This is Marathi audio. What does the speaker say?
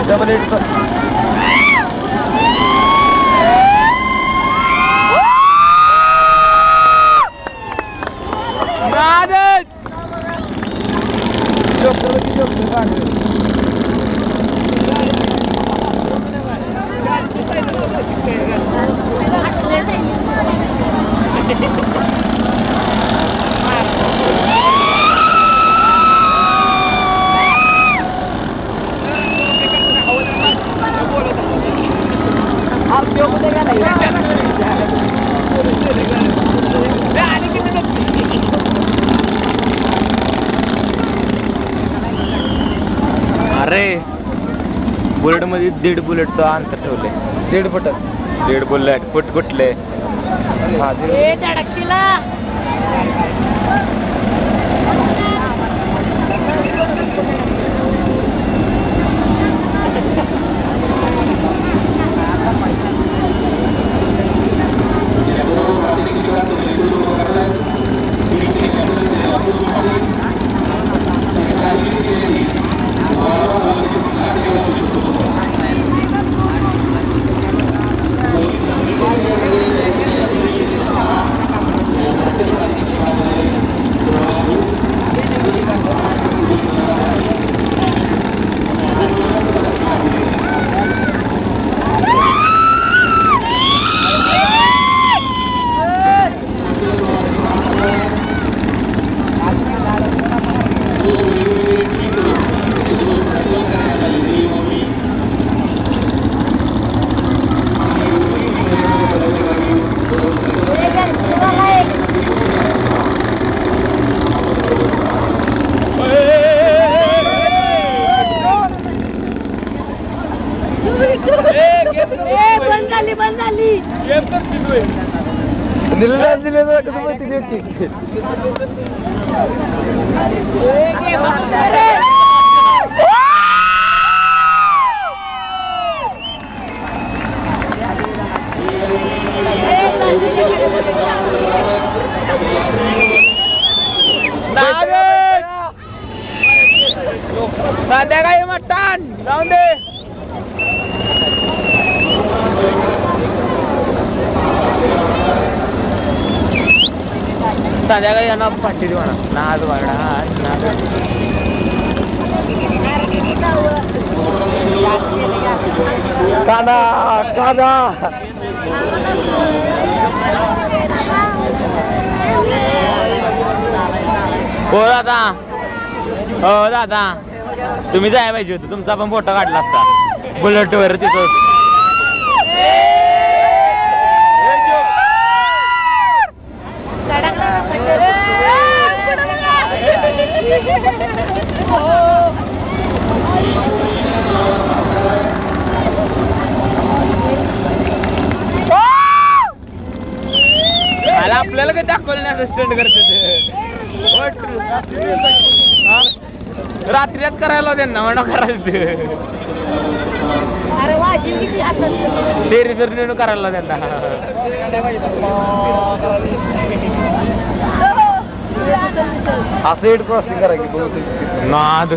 डबल एट अरे बुलेट मध्ये 1.5 बुलेटचं अंतर ठेवले. 1.5 बुलेट फुट कुठले संध्याकाळी मटण जाऊन दे. संध्याकाळी यांना पाठी देऊ ना. नाद वाडा नाद कादा कादा हो दादा. हो दादा तुम्ही जायला पाहिजे होतं. तुमचा पण फोटो काढला असता बुलेट वर तिथं. आपल्याला काही दाखवलं नाही स्टंट करते. रात्रीच करायला त्यांना म्हणा करायचं. डेरी करायला त्यांना असं क्रॉसिंग करायची नाद.